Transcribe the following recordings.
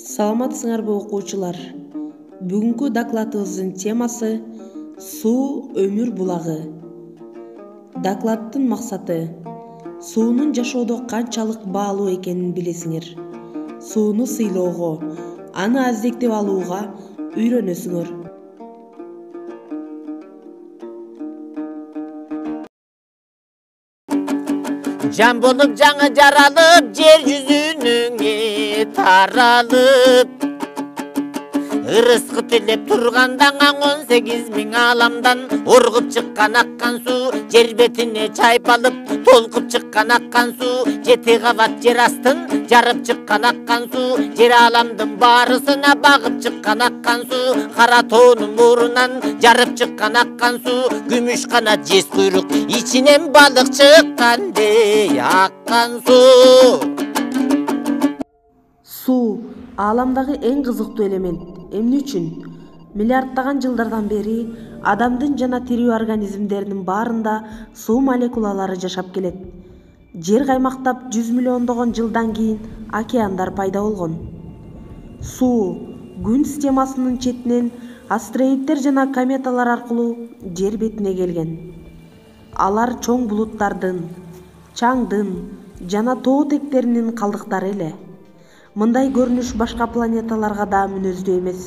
Саламатсыңарбы окуучулар? Бүгүнкү докладыбыздын темасы суу өмүр булагы. Докладдын максаты суунун жашоодо канчалык баалуу экенин билесиңер. Сууну сыйлоого, аны аздектеп алууга үйрөнөсүңөр. Can bolup canı caralıp yer yüzünün taralып Irıskı tilep turgandan 18.000 alamdan Urgup çıkkan akkan su yer betine çaypalıp Tolkup çıkkan akkan su 7 kavat yer astın Jarıp çıkkan akkan su yer alamdın barısına Bağıp çıkkan akkan su Kara toğunun uğrundan jarıp çıkkan akkan su Gümüş kanat jes kuyruk içinen balık çıkkan dey akkan su. Суу ааламдагы эң кызыктуу элемент. Эмне үчүн? Миллиарддаган жылдардан бери адамдын жана тирүү организмдердин баарында суу молекулалары жашап келет. Жер каймактап 100 миллиондогон жылдан кийин океандар пайда болгон. Суу күн системасынын четинен астероиддер жана кометалар аркылуу жер бетине келген. Алар чоң булуттардын, чаңдын жана тоо тектеринин калдыктары эле. Мындай көрүнүш башка планеталарга да мүнөздүү эмес.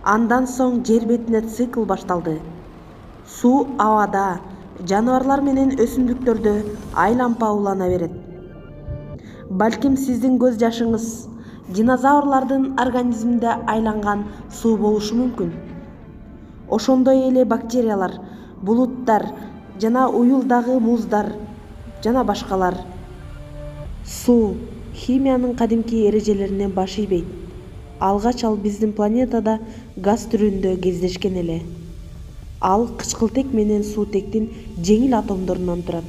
Андан соң жер бетине цикл башталды. Суу абада, жаныбарлар менен өсүмдүктөрдө айланпа улана берет. Балким сиздин көз жашыңыз динозаврлардын организминде айланган суу болушу мүмкүн. Ошондой эле бактериялар, булуттар жана уюлдагы муздар жана башкалар. Суу химиянын кадимки эрежелеринен баш ийбейт. Алгач ал биздин планетада газ түрүндө кездешкен эле. Ал кычкылтек менен суутектин жеңил атомдорунан турат.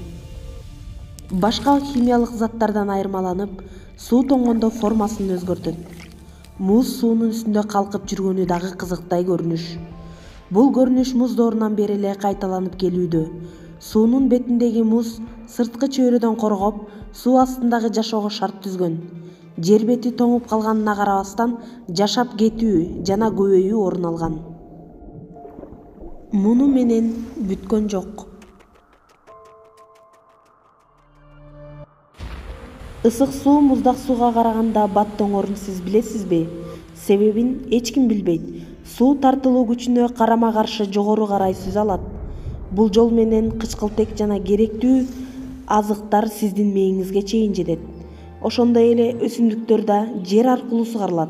Башка химиялык заттардан айырмаланып, суу тоңгондо формасын өзгөртөт. Муз суунун үстүндө калкып жүргөнү дагы кызыктай көрүнүш. Бул көрүнүш муз доорунан бери эле кайталанып келүүдө. Суунун бетиндеги муз сырткы чөйрөдөн коргоп, суу астындагы жашоого шарт түзгөн. Жер бети тоңуп калганына карабастан, жашап кетүү жана көбөйүү орун алган. Муну менен бүткөн жок. Ысык суу муздак сууга караганда баттоңорун сиз билесизби? Себебин эч ким билбейт. Суу тартылуу күчүнө карама каршы жогору карай сүзө алат. Бул жол менен кычкылтек жана керектүү азыктар сиздин мээңизге чейин жетет. Ошондой эле өсүмдүктөр да жер аркылуу сугарылат.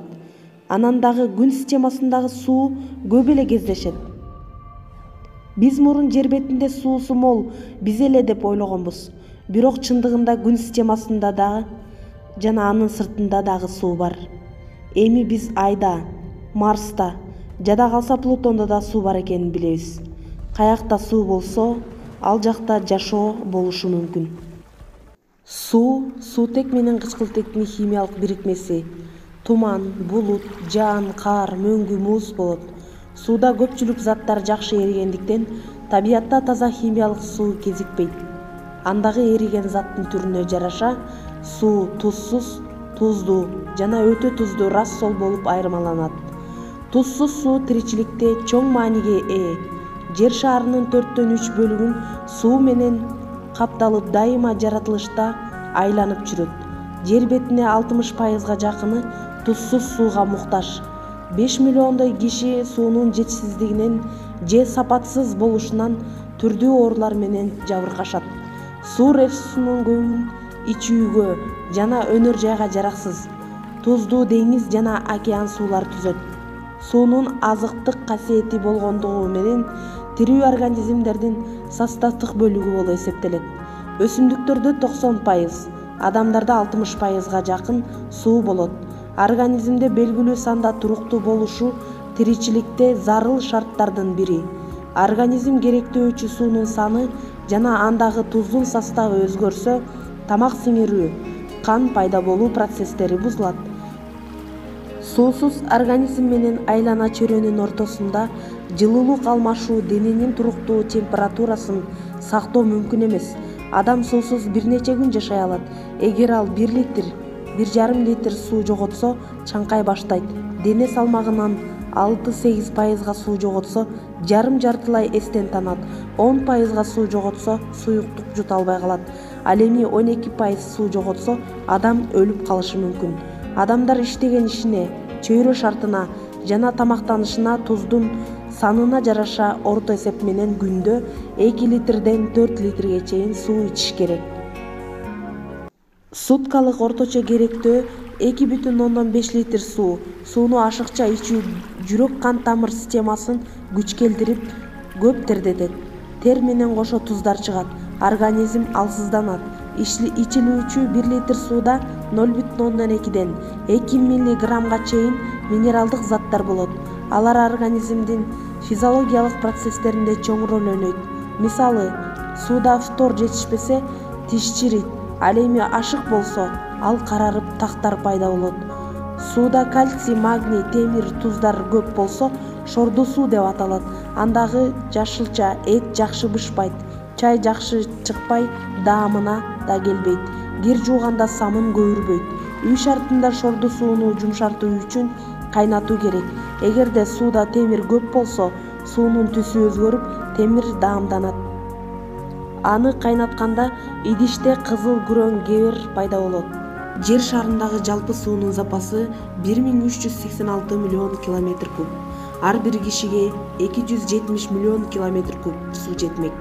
Анан дагы күн системасындагы суу көп эле кездешет. Биз мурун жер бетинде суусу мол биз эле деп ойлогонбуз. Бирок чындыгында күн системасында дагы жана анын сыртында дагы суу бар. Эми биз Айда, Марста, жада калса Плутондо да суу бар экенин билебиз. Каякта суу болсо, ал жакта жашоо болушу мүмкүн. Суу суутек менен кычкылтектин химиялык бирикмеси. Туман, булут, жаан, кар, мөңгү, муз болот. Сууда көпчүлүк заттар жакшы эригендиктен табиятта таза химиялык суу кезикпейт. Андагы эриген заттын түрүнө жараша суу тузсуз, туздуу жана өтө туздуу рассол болуп айырмаланат. Тузсуз суу тиричиликте чоң мааниге ээ. Жер шарынын 4/3 бөлүгүн суу менен капталып дайыма жаратылышта айланып жүрөт. Жер бетине 60%га жакыны тузсуз сууга муктаж. 5 миллиондой киши суунун жетишсиздигинен же сапатсыз болушунан түрдүү оорулар менен жабыркашат. Суу ресурсунун көбүн ичүүгө жана өнөр жайга жараксыз. Туздуу деңиз жана океан суулар түзөт. Суунун азыктык касиети болгондугу менен тирүү организмдердин составдык бөлүгү болуп эсептелет. Өсүмдүктөрдө 90%, адамдарда 60%га жакын суу болот. Организмде белгилүү санда туруктуу болушу тиричиликте зарыл шарттардын бири. Организм керектөөчү суунун саны жана андагы туздун составы өзгөрсө, тамак сиңирүү, кан пайда болуу процесстери бузулат. Суусуз организм менен айлана чөйрөнүн ортосунда жылуулук алмашуу дененин туруктуу температурасын сактоо мүмкүн эмес. Адам суусуз бир нече күн жашай алат. Эгер ал 1 литр 1,5 литр суу жоготсо чаңкай баштайт. Дене салмагынан 6-8% суу жоготсо жарым-жартылай эстен танат. 10% суу жоготсо суюктук жута албай калат. Ал эми 12% суу жоготсо адам өлүп калышы мүмкүн. Адамдар иштеген ишине, чөйрө шартына жана тамактанышына туздун санына жараша орто эсеп менен күндө 2 литрден 4 литрге чейин суу ичиш керек. Суткалык орточо керектөө 2,5 литр суу. Сууну ашыкча ичүү жүрөк кан тамыр системасын күч келтирип, көп тердетет. Тер менен кошо туздар чыгат. Организм алсызданат. Ичилүүчү 1 литр сууда 0,2ден 2 миллиграммга чейин минералдык заттар болот. Алар организмдин физиологиялык процесстеринде чоң роль ойнойт. Мисалы, сууда фтор жетишпесе, тиш чирийт. Ал эми ашык болсо, ал карарып тактар пайда болот. Сууда кальций, магний, темир, туздар көп болсо, шорду суу деп аталат. Андагы жашылча эт жакшы бышпайт. Чай жакшы чыкпай, даамына да келбейт. Кир жууганда самын көйүрбөйт. Үй шартында шорду сууну жумшартуу үчүн кайнатуу керек. Эгерде сууда темир көп болсо, суунун түсү өзгөрүп, темир даамданат. Аны кайнатканда идиште кызыл күрөң кебер пайда болот. Жер шарындагы жалпы суунун запасы 1386 миллион километр куб. Ар бир кишиге 270 миллион километр куб суу жетмек.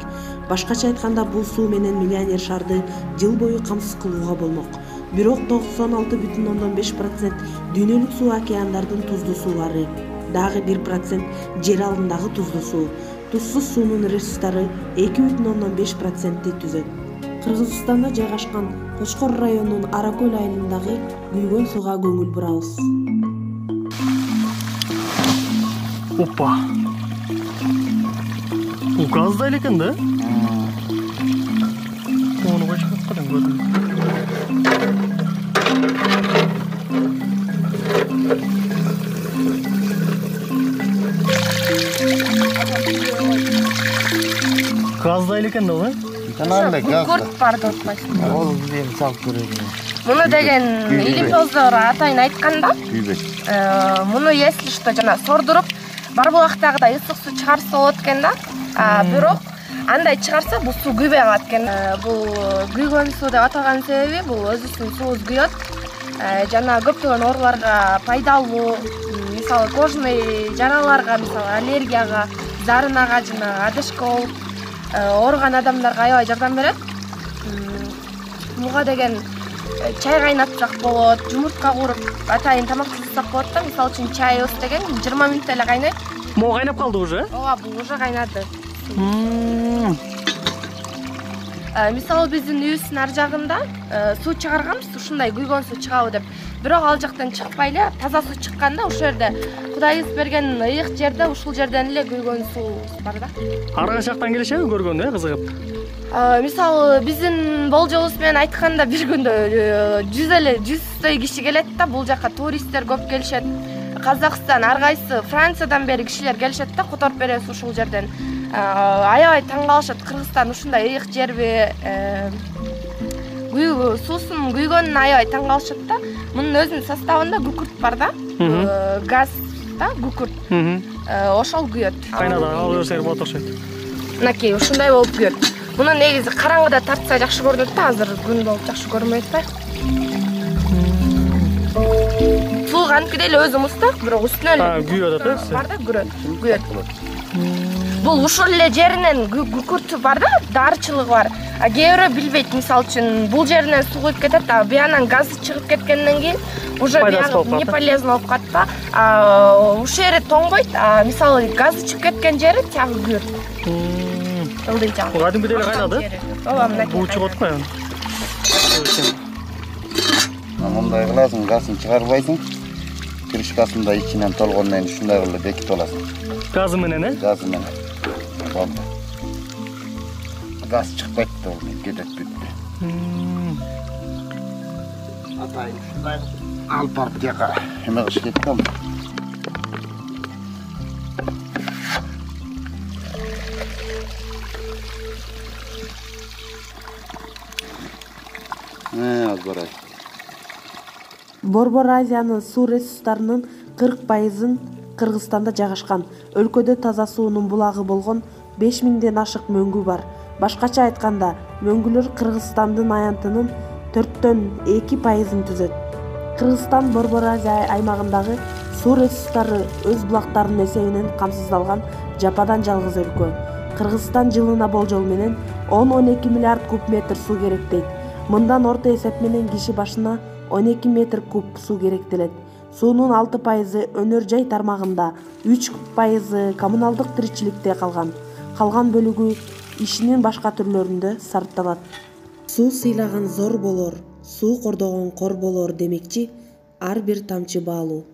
Башкача айтканда, бул суу менен миллионер шарды жыл бою камсыз кылууга болмок. Бирок 96,5% дүйнөлүк суу океандардын туздуу суулары, дагы 1% жер алдындагы туздуу суу. Тузсуз суунун ресурстары 2,5%-ти түзөт. Кыргызстанда жайгашкан Кочкор районунун Аракөл айылындагы күйгөн сууга көңүл бурабыз. Опа. Газ да экен да? Onu koyacak kadar gördüm. Gaz da eкен да ой? Каналда газ. Курт барды отпайсың. Ол мен салып көрөйүн. Муну деген илимдоздор атайын айтканда, муну если что жана сордуруп бар булактагыдай ысык суу чыгарса болот экен да. Бирок андай чыгарса бул суу күйбөй калат экен. Бул күйгөн суу деп аталган себеби бул өзүнүн суубуз күйөт. Жана көптөгөн ооруларга пайдалуу, мисалы кожный жараларга, мисалы аллергияга, зарынага жана одышка болуп ооруган адамдарга аябай жардам берет. Буга деген чай кайнатсак болот, жумуртка кууруп атайын тамак жасасак болот да. Мисалы үчүн чайыбыз деген 20 мүнөттө эле кайнайт. Могу кайнап калды уже? Ооба, бул уже кайнады. Мисалы биздин үйүбүздүн ар жагында суу чыгарганбыз, ушундай күйгөн суу чыгабы деп. Бирок ал жактан чыкпай эле таза суу чыкканда ушул жерде Кудайыбыз берген ыйык жерде ушул жерден эле күйгөн суу бар да. Ар кайчактан келишеби көргөнгө, кызыгып? Мисалы биздин болжолубуз менен айтканда бир күндө 100 киши келет да. Бул жака туристтер көп келишет. Казакстан, ар кайсы Франциядан бери кишилер келишет да, которуп беребиз ушул жерден. Аябай таң калышат, Кыргызстан ушундай ыйык жерби, суусунун күйгөнүнө аябай таң калышат да. Мунун өзүнүн составында күкүрт бар да, газ да, күкүрт. Ошол күйөт. Кайнада алып берсек болот окшойт. Мынакей ушундай болуп күйөт. Муну негизи караңгыда тартса жакшы көрүнөт да, азыр күн болуп жакшы көрүнбөйт да. Суу кантип эле өзү муздак, бирок үстүнө эле күйөт да, бар да, күйөт. Бул ушул эле жеринен күкүртү бар да, дарчылыгы бар. Кээ бирөө билбейт, мисалы үчүн бул жеринен суу күйүп кетет, буянан газы чыгып кеткенден кийин уже не полезно болуп калат да. Ушул жери тоңбойт, мисалы газы чыгып кеткен жери тягы күйөт. Ылдый жагы. Бул кадимки деле кайнады? Ооба, мынакей. Бул чыгып атпайбы? Мындай кыласың, газын чыгарбайсың. Крышкасында ичинен толгондон кийин ушундай кылып бекитип аласың. Газы менен, Газы менен. Болду. Газ чыкпайт да, ол кетет бүтү. Атайын ушундай алып барып тияка эме кылыш керек да. Az барай. Борбор Азиянын суу ресурстарынын 40%-ын Кыргызстанда жайгашкан. Өлкөдө таза суунун булагы болгон 5000ден ашык мөңгү бар. Башкача айтканда, мөңгүлөр Кыргызстандын аянтынын 4,2%-ын түзөт. Кыргызстан Борбор Азия аймагындагы суу ресурстары өз булактарынын эсебинен камсыздалган жападан жалгыз өлкө. Кыргызстан жылына болжол менен 10-12 миллиард куб метр суу керектейт. Мындан орто эсеп менен киши башына 12 метр куб суу керектелет. Суунун 6% өнөр жай тармагында, 3% коммуналдык тиричиликте калган. Калган бөлүгү ишинин башка түрлөрүндө сарпталат. Суу сыйлаган зор болор, суу кордогон кор болор демекчи, ар бир тамчы баалуу.